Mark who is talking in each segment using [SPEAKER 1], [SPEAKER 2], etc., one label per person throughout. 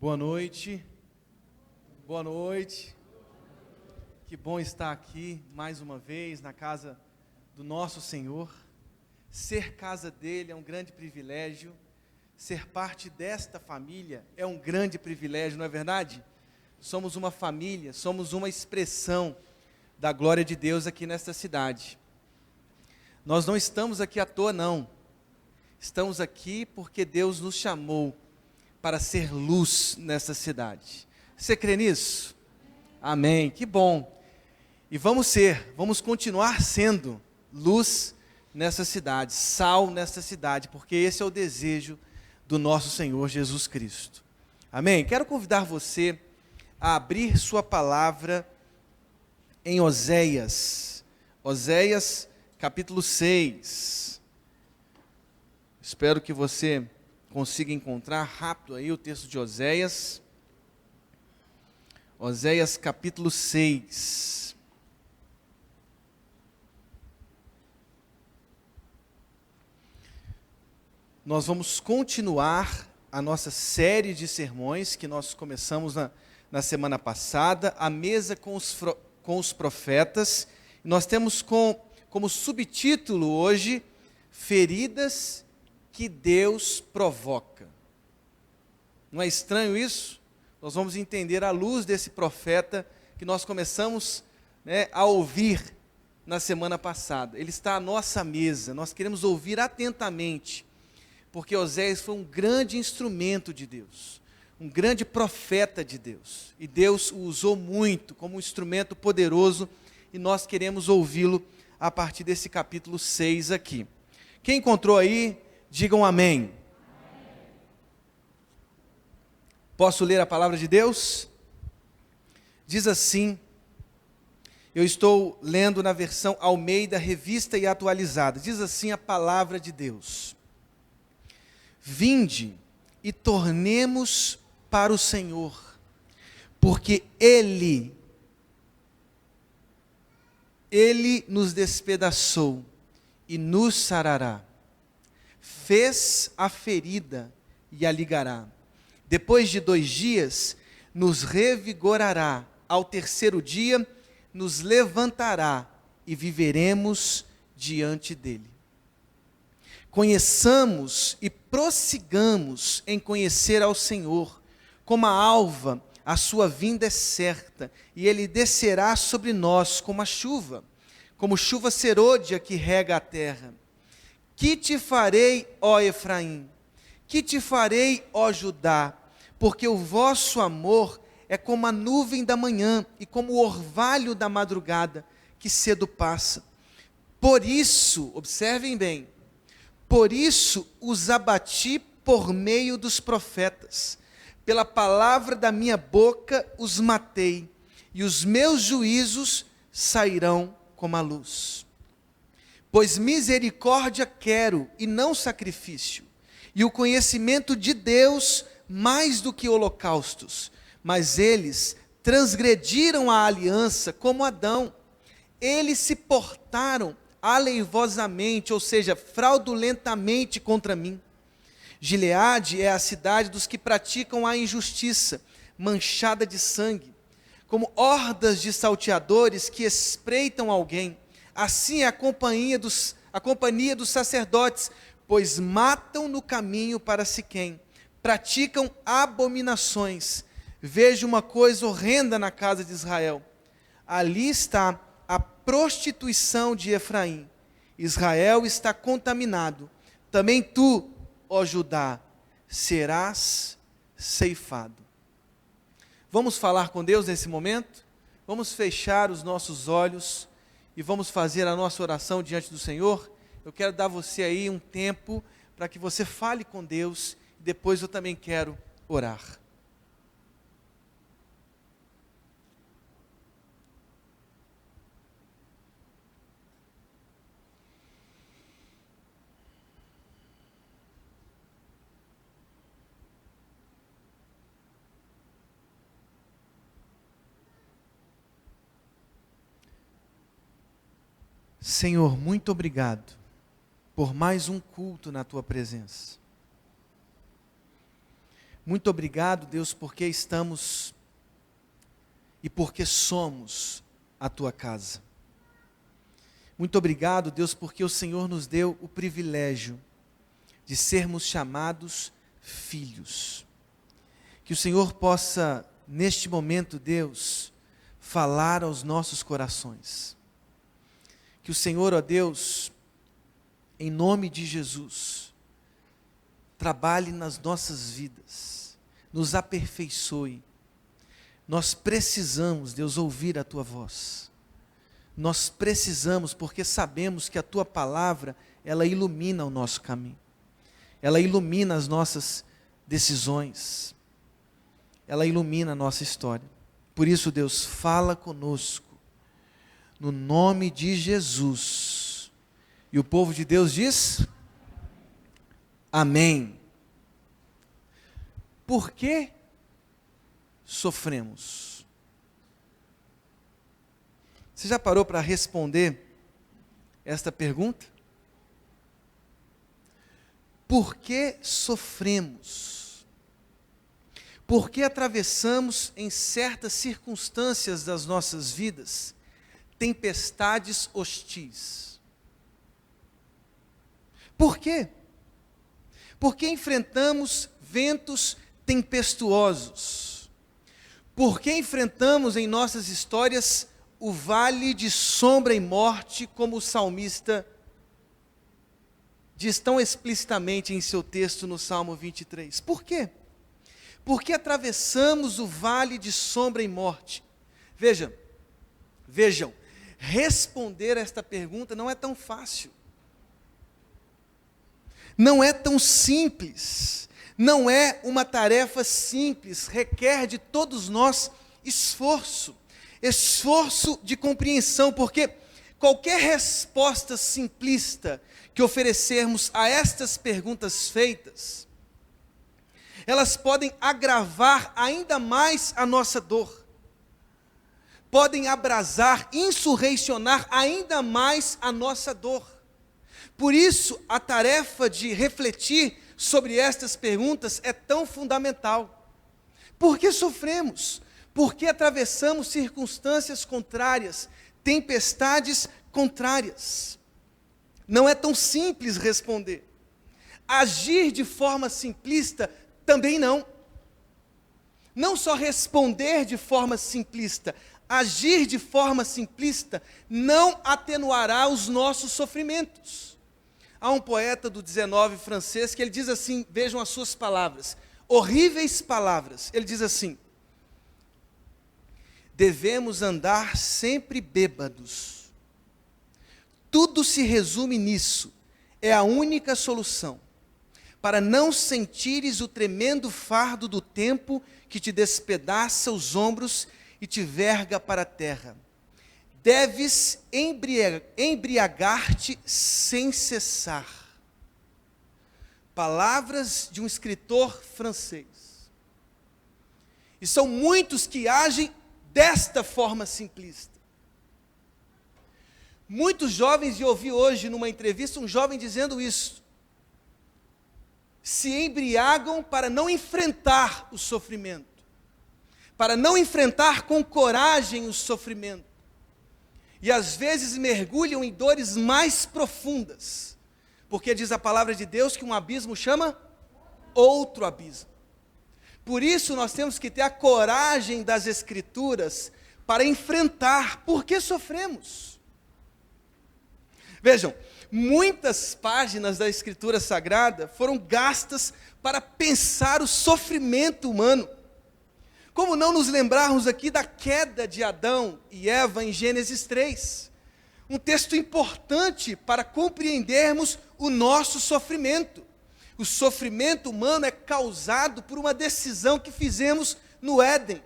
[SPEAKER 1] Boa noite, boa noite, que bom estar aqui mais uma vez na casa do nosso Senhor. Ser casa dele é um grande privilégio, ser parte desta família é um grande privilégio, não é verdade? Somos uma família, somos uma expressão da glória de Deus aqui nesta cidade. Nós não estamos aqui à toa não, estamos aqui porque Deus nos chamou para ser luz nessa cidade. Você crê nisso? Amém, que bom. E vamos continuar sendo luz nessa cidade, sal nessa cidade, porque esse é o desejo do nosso Senhor Jesus Cristo. Amém? Quero convidar você a abrir sua palavra em Oséias, capítulo 6. Espero que você consiga encontrar rápido aí o texto de Oséias. Oséias capítulo 6. Nós vamos continuar a nossa série de sermões que nós começamos na semana passada, a mesa com os profetas. Nós temos como subtítulo hoje, feridas que Deus provoca. Não é estranho isso? Nós vamos entender à luz desse profeta que nós começamos a ouvir na semana passada. Ele está à nossa mesa, nós queremos ouvir atentamente, porque Oséias foi um grande instrumento de Deus, um grande profeta de Deus, e Deus o usou muito como um instrumento poderoso, e nós queremos ouvi-lo a partir desse capítulo 6 aqui. Quem encontrou aí, digam amém. Posso ler a palavra de Deus? Diz assim, eu estou lendo na versão Almeida, Revista e Atualizada. Diz assim a palavra de Deus: Vinde e tornemos para o Senhor, porque Ele nos despedaçou e nos sarará. Fez a ferida e a ligará. Depois de 2 dias, nos revigorará. Ao terceiro dia, nos levantará e viveremos diante dele. Conheçamos e prossigamos em conhecer ao Senhor. Como a alva, a sua vinda é certa, e ele descerá sobre nós como chuva serôdia que rega a terra. Que te farei, ó Efraim? Que te farei, ó Judá? Porque o vosso amor é como a nuvem da manhã e como o orvalho da madrugada, que cedo passa. Por isso, observem bem, por isso os abati por meio dos profetas. Pela palavra da minha boca os matei, e os meus juízos sairão como a luz. Pois misericórdia quero e não sacrifício, e o conhecimento de Deus mais do que holocaustos. Mas eles transgrediram a aliança como Adão. Eles se portaram aleivosamente, ou seja, fraudulentamente contra mim. Gileade é a cidade dos que praticam a injustiça, manchada de sangue. Como hordas de salteadores que espreitam alguém, assim é a companhia dos sacerdotes, pois matam no caminho para Siquém, praticam abominações. Vejo uma coisa horrenda na casa de Israel. Ali está a prostituição de Efraim. Israel está contaminado. Também tu, ó Judá, serás ceifado. Vamos falar com Deus nesse momento? Vamos fechar os nossos olhos e vamos fazer a nossa oração diante do Senhor. Eu quero dar a você aí um tempo para que você fale com Deus, e depois eu também quero orar. Senhor, muito obrigado por mais um culto na Tua presença. Muito obrigado, Deus, porque estamos e porque somos a tua casa. Muito obrigado, Deus, porque o Senhor nos deu o privilégio de sermos chamados filhos. Que o Senhor possa, neste momento, Deus, falar aos nossos corações. Que o Senhor, ó Deus, em nome de Jesus, trabalhe nas nossas vidas, nos aperfeiçoe. Nós precisamos, Deus, ouvir a tua voz. Nós precisamos, porque sabemos que a tua palavra, ela ilumina o nosso caminho. Ela ilumina as nossas decisões. Ela ilumina a nossa história. Por isso, Deus, fala conosco, no nome de Jesus. E o povo de Deus diz: amém. Por que sofremos? Você já parou para responder esta pergunta? Por que sofremos? Por que atravessamos em certas circunstâncias das nossas vidas tempestades hostis? Por quê? Porque enfrentamos ventos tempestuosos? Porque enfrentamos em nossas histórias o vale de sombra e morte, como o salmista diz tão explicitamente em seu texto no Salmo 23. Por quê? Porque atravessamos o vale de sombra e morte. Vejam, responder a esta pergunta não é tão fácil. Não é tão simples. Não é uma tarefa simples, requer de todos nós esforço de compreensão, porque qualquer resposta simplista que oferecermos a estas perguntas feitas, elas podem agravar ainda mais a nossa dor, podem abrasar, insurreicionar ainda mais a nossa dor. Por isso, a tarefa de refletir sobre estas perguntas é tão fundamental. Por que sofremos? Por que atravessamos circunstâncias contrárias, tempestades contrárias? Não é tão simples responder. Agir de forma simplista também não. Não só responder de forma simplista, agir de forma simplista não atenuará os nossos sofrimentos. Há um poeta do 19 francês que ele diz assim, vejam as suas palavras, horríveis palavras. Ele diz assim: devemos andar sempre bêbados. Tudo se resume nisso. É a única solução. Para não sentires o tremendo fardo do tempo que te despedaça os ombros e te verga para a terra. Deves embriagar-te sem cessar. Palavras de um escritor francês. E são muitos que agem desta forma simplista. Muitos jovens, e ouvi hoje numa entrevista um jovem dizendo isso, se embriagam para não enfrentar o sofrimento, para não enfrentar com coragem o sofrimento, e às vezes mergulham em dores mais profundas, porque diz a palavra de Deus que um abismo chama outro abismo. Por isso nós temos que ter a coragem das Escrituras para enfrentar por que sofremos. Vejam, muitas páginas da Escritura Sagrada foram gastas para pensar o sofrimento humano. Como não nos lembrarmos aqui da queda de Adão e Eva em Gênesis 3? Um texto importante para compreendermos o nosso sofrimento. O sofrimento humano é causado por uma decisão que fizemos no Éden.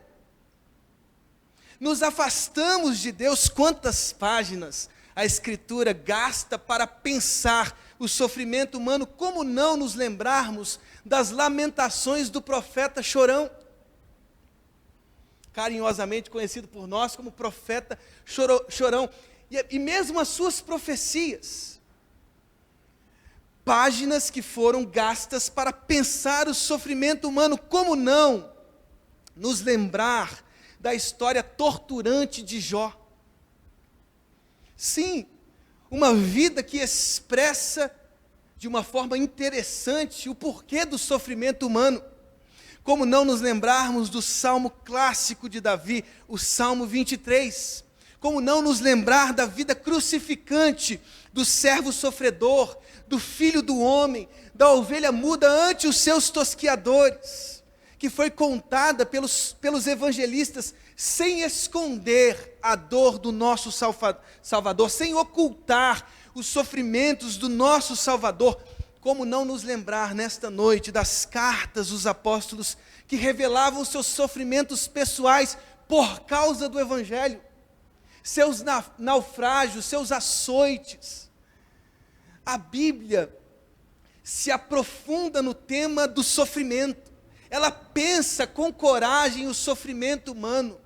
[SPEAKER 1] Nos afastamos de Deus. Quantas páginas a Escritura gasta para pensar o sofrimento humano? Como não nos lembrarmos das lamentações do profeta Chorão? Carinhosamente conhecido por nós como profeta Chorão. E mesmo as suas profecias. Páginas que foram gastas para pensar o sofrimento humano. Como não nos lembrar da história torturante de Jó? Sim, uma vida que expressa de uma forma interessante o porquê do sofrimento humano. Como não nos lembrarmos do salmo clássico de Davi, o Salmo 23? Como não nos lembrar da vida crucificante do servo sofredor, do filho do homem, da ovelha muda ante os seus tosquiadores, que foi contada pelos evangelistas sem esconder a dor do nosso Salvador, sem ocultar os sofrimentos do nosso Salvador. Como não nos lembrar nesta noite das cartas dos apóstolos que revelavam seus sofrimentos pessoais por causa do Evangelho, seus naufrágios, seus açoites. A Bíblia se aprofunda no tema do sofrimento. Ela pensa com coragem o sofrimento humano.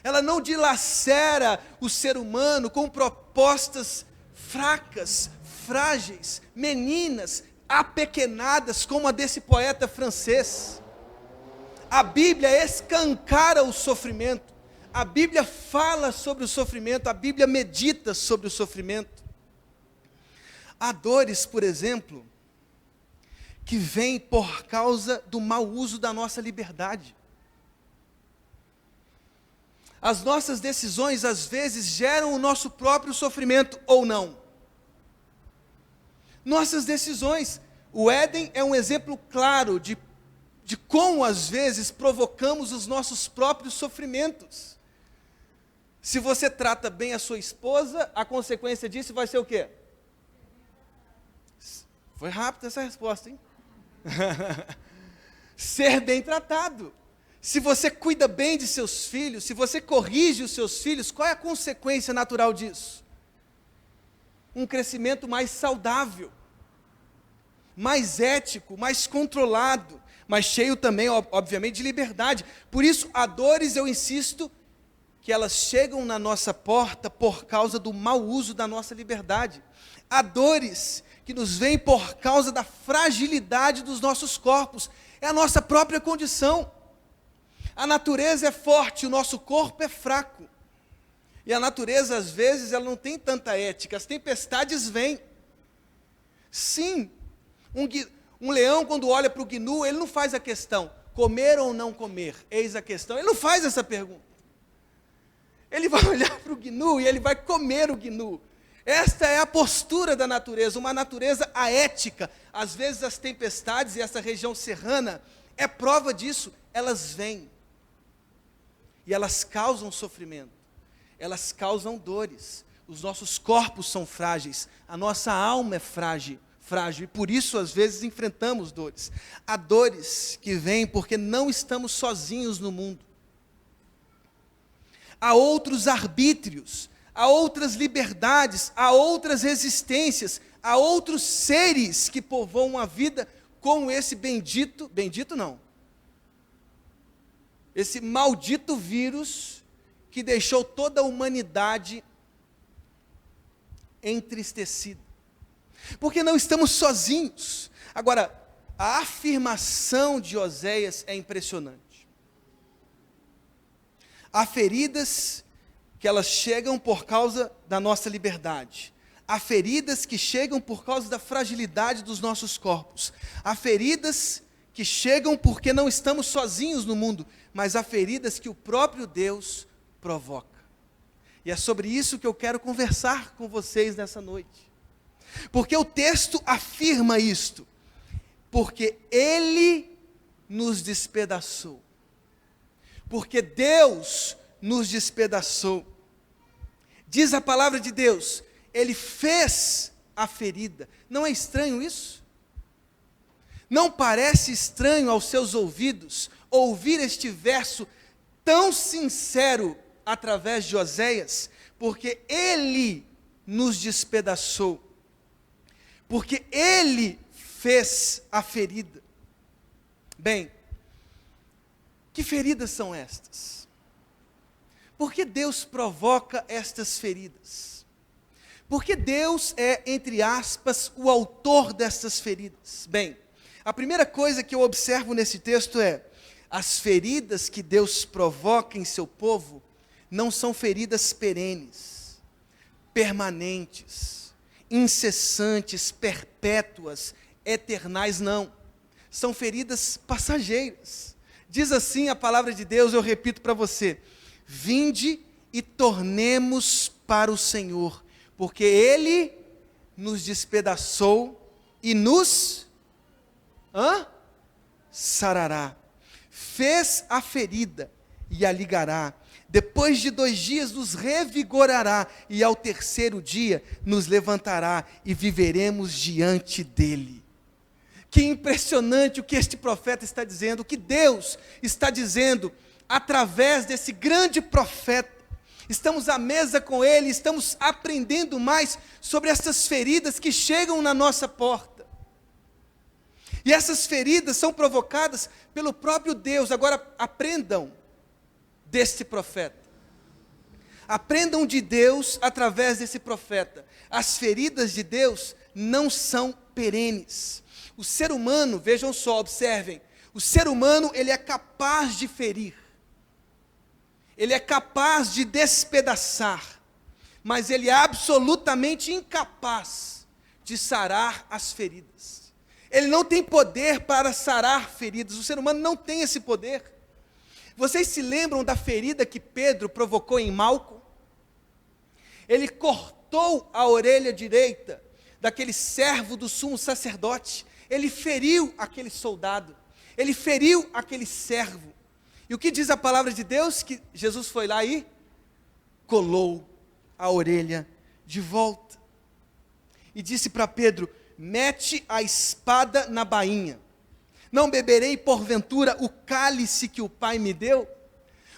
[SPEAKER 1] Ela não dilacera o ser humano com propostas fracas, frágeis, meninas, apequenadas, como a desse poeta francês. A Bíblia escancara o sofrimento. A Bíblia fala sobre o sofrimento, a Bíblia medita sobre o sofrimento. Há dores, por exemplo, que vêm por causa do mau uso da nossa liberdade. As nossas decisões, às vezes, geram o nosso próprio sofrimento, ou não. Nossas decisões. O Éden é um exemplo claro de como, às vezes, provocamos os nossos próprios sofrimentos. Se você trata bem a sua esposa, a consequência disso vai ser o quê? Foi rápida essa resposta, hein? Ser bem tratado. Se você cuida bem de seus filhos, se você corrige os seus filhos, qual é a consequência natural disso? Um crescimento mais saudável, mais ético, mais controlado, mas cheio também, obviamente, de liberdade. Por isso, há dores, eu insisto, que elas chegam na nossa porta por causa do mau uso da nossa liberdade. Há dores que nos vêm por causa da fragilidade dos nossos corpos. É a nossa própria condição. A natureza é forte, o nosso corpo é fraco. E a natureza, às vezes, ela não tem tanta ética. As tempestades vêm. Sim, um leão, quando olha para o gnu, ele não faz a questão, comer ou não comer, eis a questão. Ele não faz essa pergunta. Ele vai olhar para o gnu e ele vai comer o gnu. Esta é a postura da natureza, uma natureza aética. Às vezes as tempestades, e essa região serrana é prova disso, elas vêm. E elas causam sofrimento, elas causam dores. Os nossos corpos são frágeis, a nossa alma é frágil, e por isso às vezes enfrentamos dores. Há dores que vêm porque não estamos sozinhos no mundo. Há outros arbítrios, há outras liberdades, há outras existências, há outros seres que povoam a vida com esse bendito não, esse maldito vírus que deixou toda a humanidade entristecida. Porque não estamos sozinhos. Agora, a afirmação de Oséias é impressionante. Há feridas que elas chegam por causa da nossa liberdade. Há feridas que chegam por causa da fragilidade dos nossos corpos. Há feridas que chegam porque não estamos sozinhos no mundo, mas há feridas que o próprio Deus provoca. E é sobre isso que eu quero conversar com vocês nessa noite. Porque o texto afirma isto. Porque Ele nos despedaçou. Porque Deus nos despedaçou. Diz a palavra de Deus, Ele fez a ferida. Não é estranho isso? Não parece estranho aos seus ouvidos ouvir este verso tão sincero através de Oséias? Porque Ele nos despedaçou. Porque Ele fez a ferida. Bem, que feridas são estas? Por que Deus provoca estas feridas? Porque Deus é, entre aspas, o autor dessas feridas. Bem, a primeira coisa que eu observo nesse texto é: as feridas que Deus provoca em seu povo não são feridas perenes, permanentes, incessantes, perpétuas, eternais, não. São feridas passageiras. Diz assim a palavra de Deus, eu repito para você: vinde e tornemos para o Senhor, porque Ele nos despedaçou e nos sarará. Fez a ferida e a ligará. Depois de 2 dias nos revigorará, e ao 3º dia nos levantará e viveremos diante dEle. Que impressionante o que este profeta está dizendo, o que Deus está dizendo através desse grande profeta. Estamos à mesa com ele, estamos aprendendo mais sobre essas feridas que chegam na nossa porta. E essas feridas são provocadas pelo próprio Deus. Agora aprendam deste profeta. Aprendam de Deus através desse profeta. As feridas de Deus não são perenes. O ser humano, vejam só, observem, o ser humano, ele é capaz de ferir, ele é capaz de despedaçar, mas ele é absolutamente incapaz de sarar as feridas. Ele não tem poder para sarar feridas, o ser humano não tem esse poder. Vocês se lembram da ferida que Pedro provocou em Malco? Ele cortou a orelha direita daquele servo do sumo sacerdote. Ele feriu aquele soldado, ele feriu aquele servo. E o que diz a palavra de Deus? Que Jesus foi lá e colou a orelha de volta. E disse para Pedro: mete a espada na bainha. Não beberei porventura o cálice que o Pai me deu?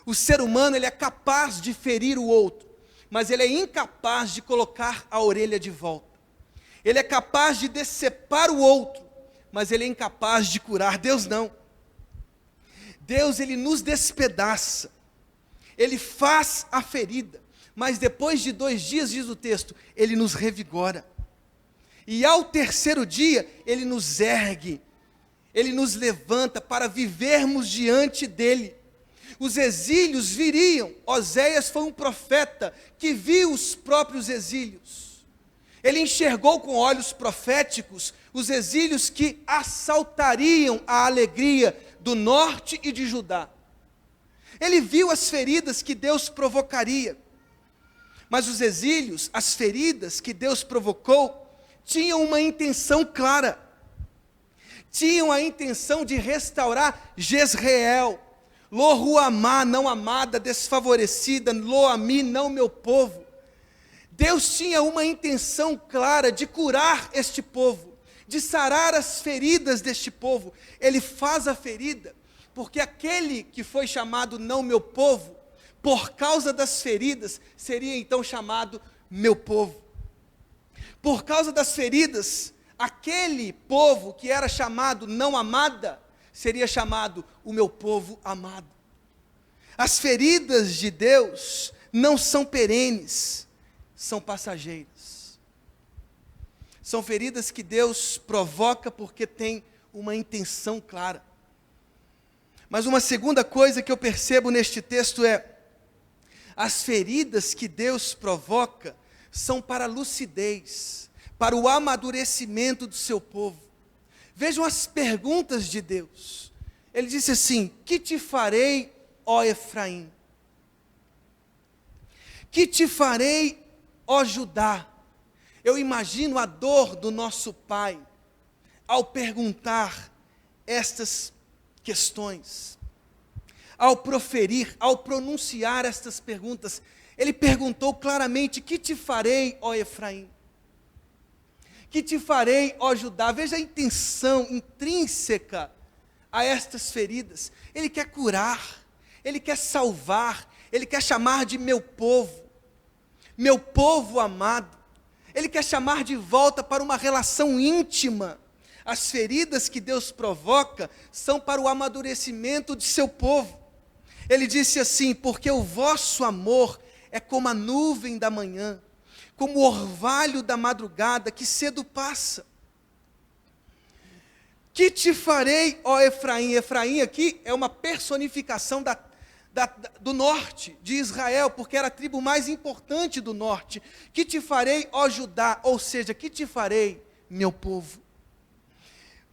[SPEAKER 1] O ser humano, ele é capaz de ferir o outro, mas ele é incapaz de colocar a orelha de volta. Ele é capaz de decepar o outro, mas ele é incapaz de curar. Deus não. Deus, ele nos despedaça, ele faz a ferida, mas depois de 2 dias, diz o texto, ele nos revigora. E ao 3º dia, ele nos ergue, ele nos levanta para vivermos diante dele. Os exílios viriam. Oséias foi um profeta que viu os próprios exílios. Ele enxergou com olhos proféticos os exílios que assaltariam a alegria do norte e de Judá. Ele viu as feridas que Deus provocaria. Mas os exílios, as feridas que Deus provocou, tinham uma intenção clara. Tinham a intenção de restaurar Jezreel. Lo Ruamá, não amada, desfavorecida, Lo Ami, não meu povo. Deus tinha uma intenção clara de curar este povo, de sarar as feridas deste povo. Ele faz a ferida, porque aquele que foi chamado não meu povo, por causa das feridas, seria então chamado meu povo. Por causa das feridas, aquele povo que era chamado não amada, seria chamado o meu povo amado. As feridas de Deus não são perenes, são passageiras. São feridas que Deus provoca porque tem uma intenção clara. Mas uma segunda coisa que eu percebo neste texto é: as feridas que Deus provoca são para a lucidez, para o amadurecimento do seu povo. Vejam as perguntas de Deus. Ele disse assim: que te farei, ó Efraim? Que te farei, ó Judá? Eu imagino a dor do nosso pai ao perguntar estas questões, ao proferir, ao pronunciar estas perguntas. Ele perguntou claramente: que te farei, ó Efraim? Que te farei, ó Judá? Veja a intenção intrínseca a estas feridas. Ele quer curar, ele quer salvar, ele quer chamar de meu povo amado. Ele quer chamar de volta para uma relação íntima. As feridas que Deus provoca são para o amadurecimento de seu povo. Ele disse assim: porque o vosso amor é como a nuvem da manhã, como o orvalho da madrugada que cedo passa. Que te farei, ó Efraim? Efraim aqui é uma personificação do norte de Israel, porque era a tribo mais importante do norte. Que te farei, ó Judá? Ou seja, que te farei, meu povo?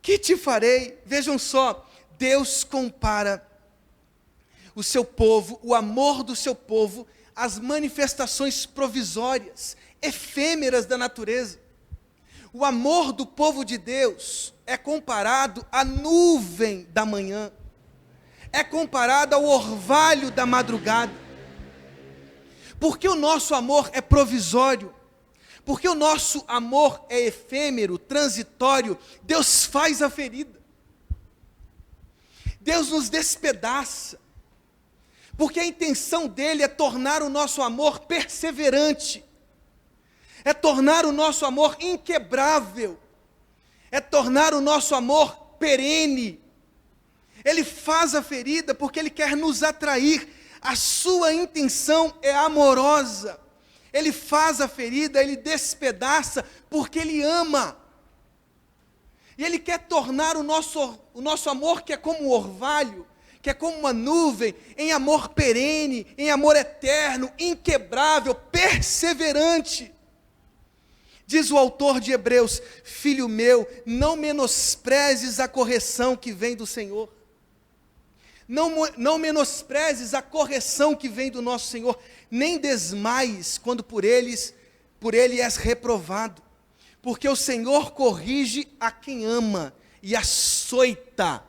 [SPEAKER 1] Que te farei? Vejam só, Deus compara o seu povo, o amor do seu povo, às manifestações provisórias, efêmeras da natureza. O amor do povo de Deus é comparado à nuvem da manhã, é comparado ao orvalho da madrugada. Porque o nosso amor é provisório, porque o nosso amor é efêmero, transitório, Deus faz a ferida, Deus nos despedaça, porque a intenção dele é tornar o nosso amor perseverante, é tornar o nosso amor inquebrável, é tornar o nosso amor perene. Ele faz a ferida porque ele quer nos atrair, a sua intenção é amorosa. Ele faz a ferida, ele despedaça porque ele ama. E ele quer tornar o nosso amor, que é como um orvalho, que é como uma nuvem, em amor perene, em amor eterno, inquebrável, perseverante. Diz o autor de Hebreus: filho meu, não menosprezes a correção que vem do Senhor. Não menosprezes a correção que vem do nosso Senhor, nem desmaies quando por ele és reprovado. Porque o Senhor corrige a quem ama e açoita.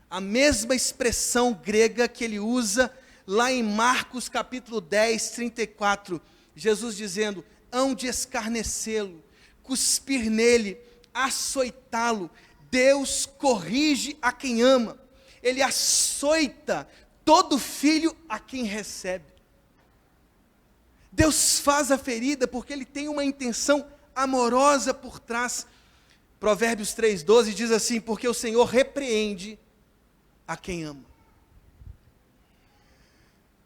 [SPEAKER 1] A mesma expressão grega que ele usa lá em Marcos capítulo 10, 34. Jesus dizendo: hão de escarnecê-lo, cuspir nele, açoitá-lo. Deus corrige a quem ama. Ele açoita todo filho a quem recebe. Deus faz a ferida porque ele tem uma intenção amorosa por trás. Provérbios 3,12 diz assim: porque o Senhor repreende a quem ama.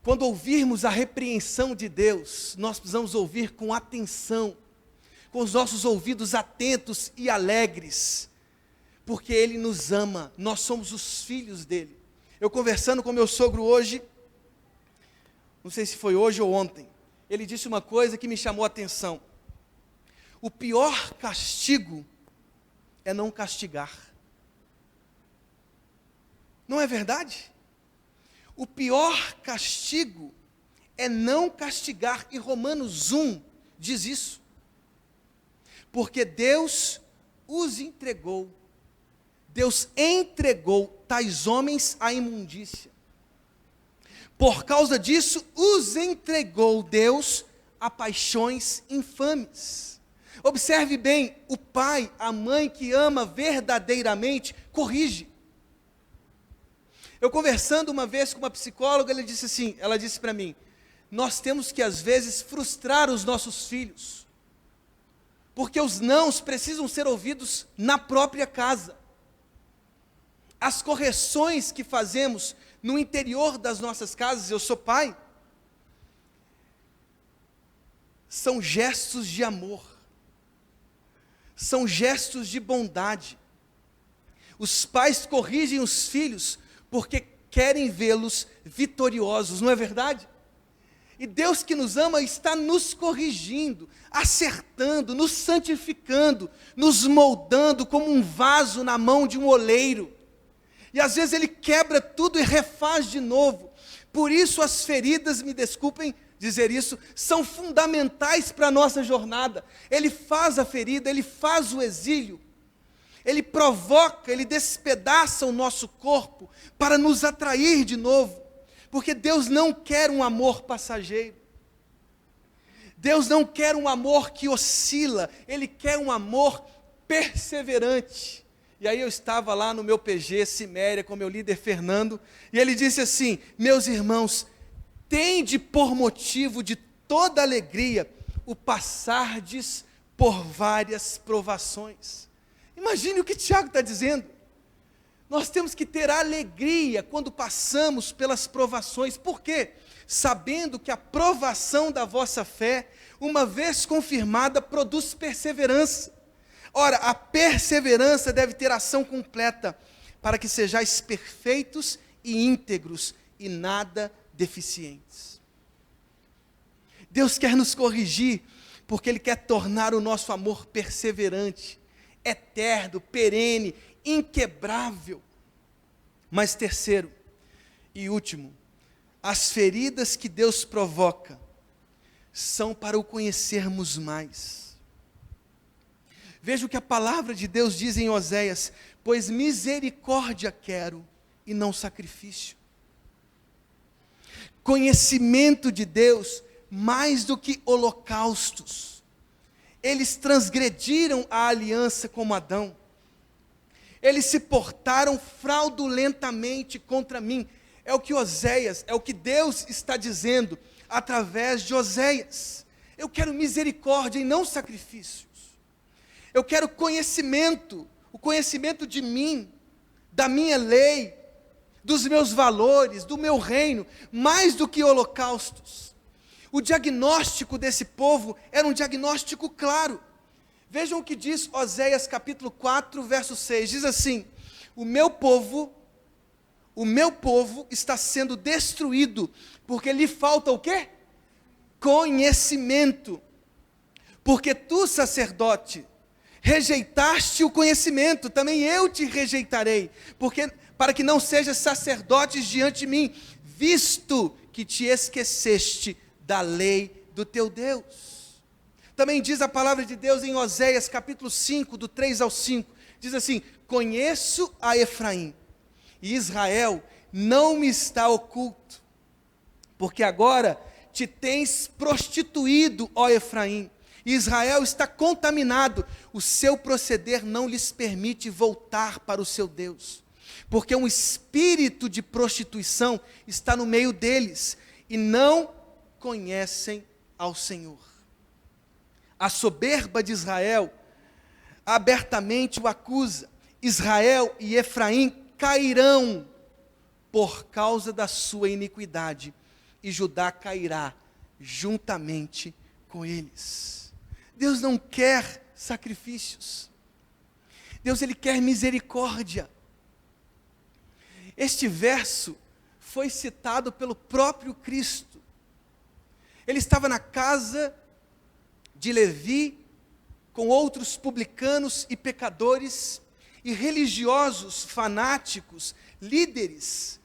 [SPEAKER 1] Quando ouvirmos a repreensão de Deus, nós precisamos ouvir com atenção, com os nossos ouvidos atentos e alegres, porque Ele nos ama, nós somos os filhos dEle. Eu conversando com meu sogro hoje, não sei se foi hoje ou ontem, ele disse uma coisa que me chamou a atenção: o pior castigo é não castigar. Não é verdade? O pior castigo é não castigar, e Romanos 1 diz isso. Porque Deus os entregou, Deus entregou tais homens à imundícia. Por causa disso, os entregou Deus a paixões infames. Observe bem, o pai, a mãe que ama verdadeiramente, corrige. Eu conversando uma vez com uma psicóloga, ela disse para mim: nós temos que às vezes frustrar os nossos filhos, porque os nãos precisam ser ouvidos na própria casa. As correções que fazemos no interior das nossas casas, eu sou pai, são gestos de amor, são gestos de bondade. Os pais corrigem os filhos porque querem vê-los vitoriosos, não é verdade? E Deus que nos ama está nos corrigindo, acertando, nos santificando, nos moldando como um vaso na mão de um oleiro. E às vezes Ele quebra tudo e refaz de novo. Por isso as feridas, me desculpem dizer isso, são fundamentais para a nossa jornada. Ele faz a ferida, Ele faz o exílio, Ele provoca, Ele despedaça o nosso corpo para nos atrair de novo, porque Deus não quer um amor passageiro, Deus não quer um amor que oscila, Ele quer um amor perseverante. E aí eu estava lá no meu PG, Ciméria, com meu líder Fernando, e ele disse assim: meus irmãos, tende por motivo de toda alegria o passardes por várias provações. Imagine o que Tiago está dizendo. Nós temos que ter alegria quando passamos pelas provações. Por quê? Sabendo que a provação da vossa fé, uma vez confirmada, produz perseverança. Ora, a perseverança deve ter ação completa, para que sejais perfeitos e íntegros, e nada deficientes. Deus quer nos corrigir, porque Ele quer tornar o nosso amor perseverante, eterno, perene, inquebrável. Mas terceiro e último, as feridas que Deus provoca são para o conhecermos mais. Veja o que a palavra de Deus diz em Oséias: pois misericórdia quero e não sacrifício. Conhecimento de Deus mais do que holocaustos. Eles transgrediram a aliança como Adão. Eles se portaram fraudulentamente contra mim. É o que Oséias, é o que Deus está dizendo através de Oséias. Eu quero misericórdia e não sacrifícios. Eu quero conhecimento, o conhecimento de mim, da minha lei, dos meus valores, do meu reino, mais do que holocaustos. O diagnóstico desse povo era um diagnóstico claro. Vejam o que diz Oséias capítulo 4, verso 6, diz assim: o meu povo está sendo destruído, porque lhe falta o quê? Conhecimento. Porque tu, sacerdote, rejeitaste o conhecimento, também eu te rejeitarei, para que não sejas sacerdotes diante de mim, visto que te esqueceste da lei do teu Deus. Também diz a palavra de Deus em Oséias capítulo 5, do 3 ao 5, diz assim: conheço a Efraim, e Israel não me está oculto, porque agora te tens prostituído, ó Efraim, e Israel está contaminado, o seu proceder não lhes permite voltar para o seu Deus, porque um espírito de prostituição está no meio deles, e não conhecem ao Senhor. A soberba de Israel abertamente o acusa. Israel e Efraim cairão por causa da sua iniquidade, e Judá cairá juntamente com eles. Deus não quer sacrifícios. Deus, Ele quer misericórdia. Este verso foi citado pelo próprio Cristo. Ele estava na casa de Levi, com outros publicanos e pecadores, e religiosos, fanáticos, líderes,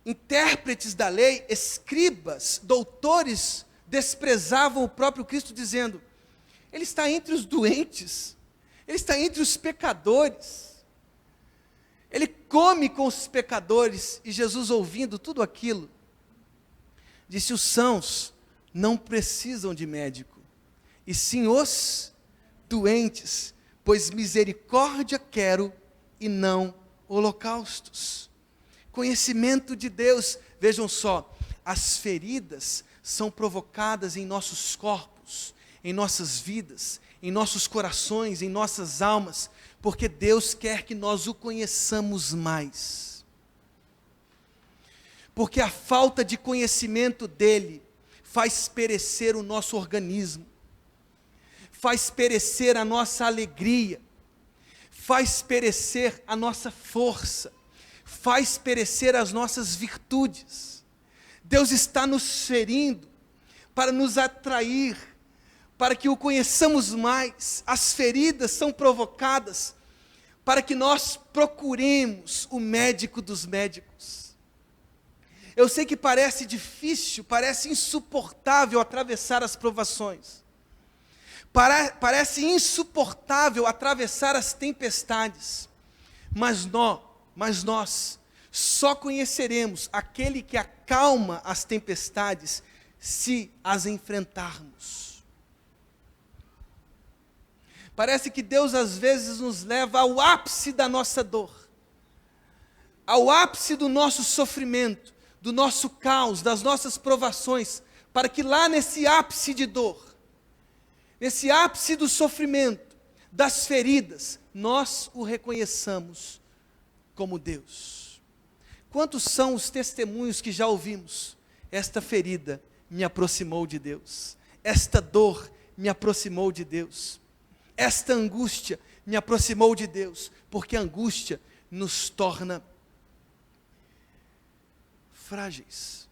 [SPEAKER 1] intérpretes da lei, escribas, doutores, desprezavam o próprio Cristo, dizendo: Ele está entre os doentes, Ele está entre os pecadores, Ele come com os pecadores. E Jesus, ouvindo tudo aquilo, disse: os sãos não precisam de médico, e sim os doentes, pois misericórdia quero e não holocaustos. Conhecimento de Deus. Vejam só, as feridas são provocadas em nossos corpos, em nossas vidas, em nossos corações, em nossas almas, porque Deus quer que nós o conheçamos mais. Porque a falta de conhecimento dEle faz perecer o nosso organismo, faz perecer a nossa alegria, faz perecer a nossa força, faz perecer as nossas virtudes. Deus está nos ferindo para nos atrair, para que o conheçamos mais. As feridas são provocadas para que nós procuremos o médico dos médicos. Eu sei que parece difícil, parece insuportável atravessar as provações. Parece insuportável atravessar as tempestades. Mas nós só conheceremos aquele que acalma as tempestades se as enfrentarmos. Parece que Deus às vezes nos leva ao ápice da nossa dor, ao ápice do nosso sofrimento, do nosso caos, das nossas provações, para que lá nesse ápice de dor, nesse ápice do sofrimento, das feridas, nós o reconheçamos como Deus. Quantos são os testemunhos que já ouvimos? Esta ferida me aproximou de Deus. esta dor me aproximou de Deus. Esta angústia me aproximou de Deus, porque a angústia nos torna frágeis,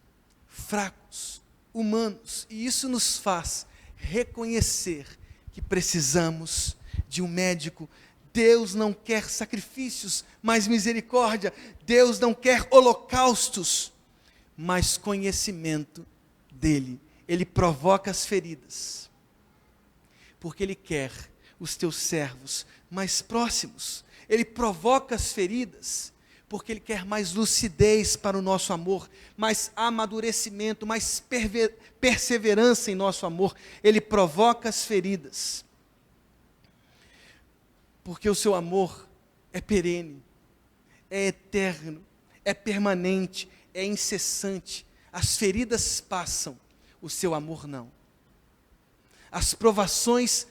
[SPEAKER 1] fracos, humanos, e isso nos faz reconhecer que precisamos de um médico. Deus não quer sacrifícios, mas misericórdia. Deus não quer holocaustos, mas conhecimento dele. Ele provoca as feridas, porque ele quer os teus servos mais próximos. Ele provoca as feridas, porque ele quer mais lucidez para o nosso amor, mais amadurecimento, mais perseverança em nosso amor. Ele provoca as feridas, porque o seu amor é perene, é eterno, é permanente, é incessante. As feridas passam, o seu amor não. As provações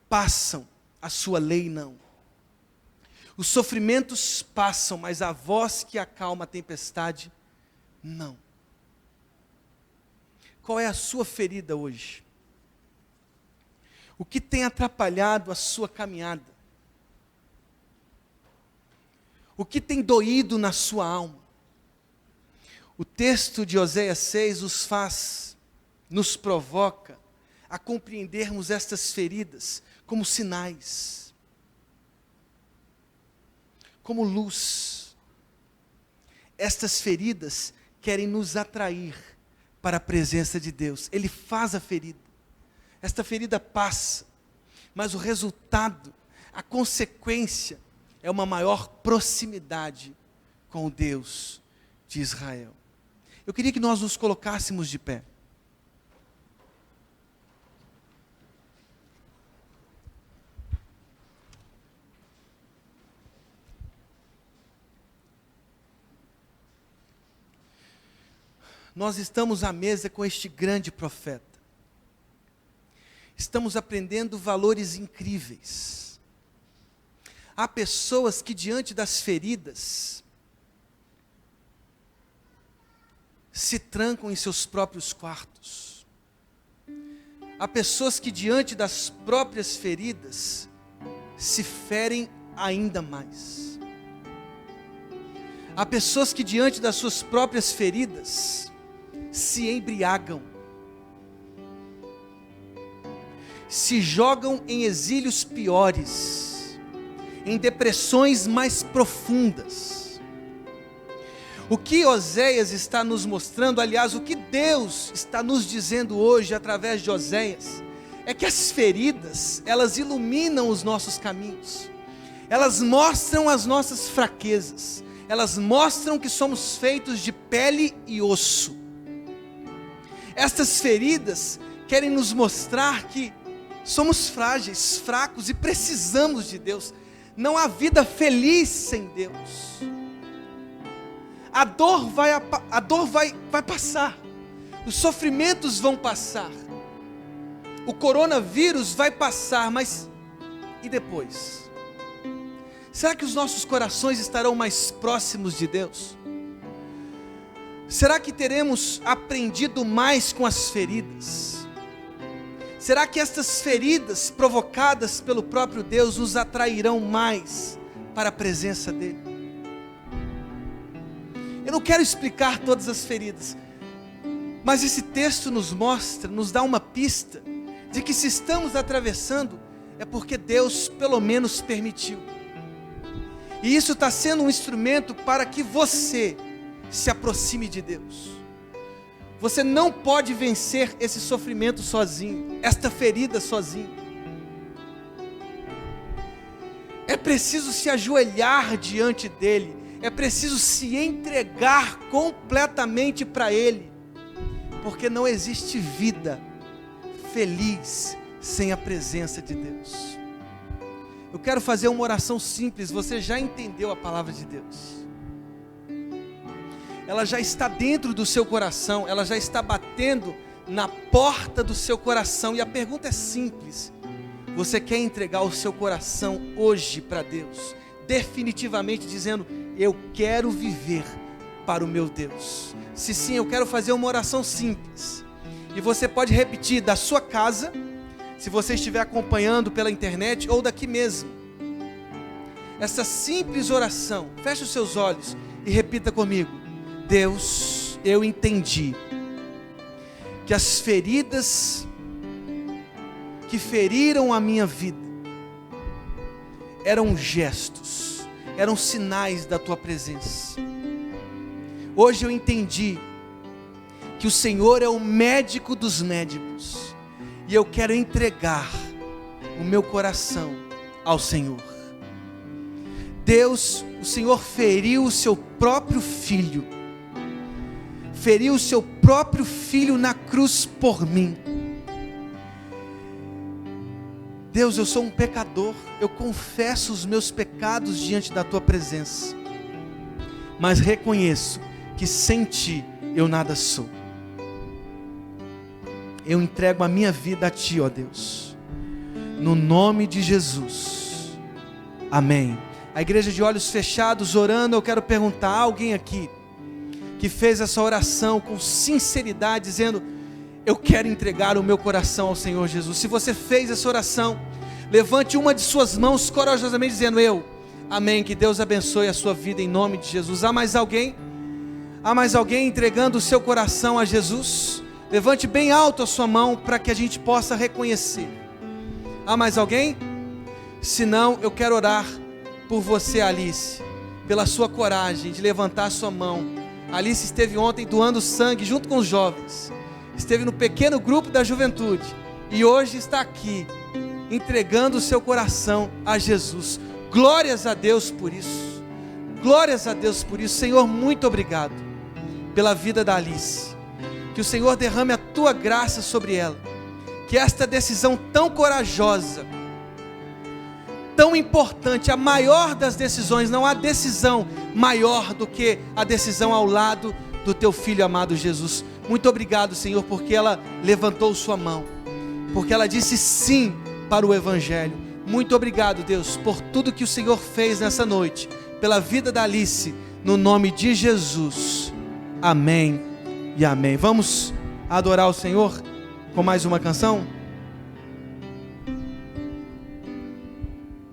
[SPEAKER 1] passam, a sua lei não. Os sofrimentos passam, mas a voz que acalma a tempestade, não. Qual é a sua ferida hoje? O que tem atrapalhado a sua caminhada? O que tem doído na sua alma? O texto de Oséias 6 nos provoca a compreendermos estas feridas como sinais, como luz. Estas feridas querem nos atrair para a presença de Deus. Ele faz a ferida. Esta ferida passa, mas o resultado, a consequência, é uma maior proximidade com o Deus de Israel. Eu queria que nós nos colocássemos de pé. Nós estamos à mesa com este grande profeta. Estamos aprendendo valores incríveis. Há pessoas que diante das feridas se trancam em seus próprios quartos. Há pessoas que diante das próprias feridas se ferem ainda mais. Há pessoas que diante das suas próprias feridas se embriagam, se jogam em exílios piores, em depressões mais profundas. O que Oséias está nos mostrando, aliás, o que Deus está nos dizendo hoje através de Oséias, é que as feridas, elas iluminam os nossos caminhos, elas mostram as nossas fraquezas, elas mostram que somos feitos de pele e osso. Estas feridas querem nos mostrar que somos frágeis, fracos e precisamos de Deus. Não há vida feliz sem Deus. A dor vai passar. Os sofrimentos vão passar. O coronavírus vai passar, mas e depois? Será que os nossos corações estarão mais próximos de Deus? Será que teremos aprendido mais com as feridas? Será que estas feridas provocadas pelo próprio Deus nos atrairão mais para a presença dEle? Eu não quero explicar todas as feridas, mas esse texto nos mostra, nos dá uma pista de que se estamos atravessando é porque Deus pelo menos permitiu. E isso está sendo um instrumento para que você se aproxime de Deus. Você não pode vencer esse sofrimento sozinho, esta ferida sozinho. É preciso se ajoelhar diante dEle, é preciso se entregar completamente para Ele, porque não existe vida feliz sem a presença de Deus. Eu quero fazer uma oração simples, você já entendeu a palavra de Deus. Ela já está dentro do seu coração, ela já está batendo na porta do seu coração, e a pergunta é simples: você quer entregar o seu coração hoje para Deus, definitivamente dizendo, eu quero viver para o meu Deus? Se sim, eu quero fazer uma oração simples, E você pode repetir da sua casa, se você estiver acompanhando pela internet ou daqui mesmo. Essa simples oração, feche os seus olhos e repita comigo: Deus, eu entendi que as feridas que feriram a minha vida eram gestos, eram sinais da tua presença. Hoje eu entendi que o Senhor é o médico dos médicos, e eu quero entregar o meu coração ao Senhor. Deus, o Senhor feriu o seu próprio filho, feriu o seu próprio filho na cruz por mim. Deus, eu sou um pecador, eu confesso os meus pecados diante da tua presença, mas reconheço que sem ti eu nada sou. Eu entrego a minha vida a ti, ó Deus, no nome de Jesus, amém. A igreja de olhos fechados orando, eu quero perguntar a alguém aqui que fez essa oração com sinceridade, dizendo: eu quero entregar o meu coração ao Senhor Jesus. Se você fez essa oração, levante uma de suas mãos corajosamente, dizendo: eu, amém, que Deus abençoe a sua vida em nome de Jesus. Há mais alguém? Há mais alguém entregando o seu coração a Jesus? Levante bem alto a sua mão para que a gente possa reconhecer. Há mais alguém? Se não, eu quero orar por você, Alice, pela sua coragem de levantar a sua mão. Alice esteve ontem doando sangue junto com os jovens, esteve no pequeno grupo da juventude, e hoje está aqui, entregando o seu coração a Jesus. Glórias a Deus por isso, glórias a Deus por isso. Senhor, muito obrigado pela vida da Alice, que o Senhor derrame a tua graça sobre ela, que esta decisão tão corajosa, tão importante, a maior das decisões, não há decisão maior do que a decisão ao lado do teu filho amado Jesus. Muito obrigado, Senhor, porque ela levantou sua mão, porque ela disse sim para o Evangelho. Muito obrigado, Deus, por tudo que o Senhor fez nessa noite, pela vida da Alice, no nome de Jesus, amém e amém. Vamos adorar o Senhor com mais uma canção?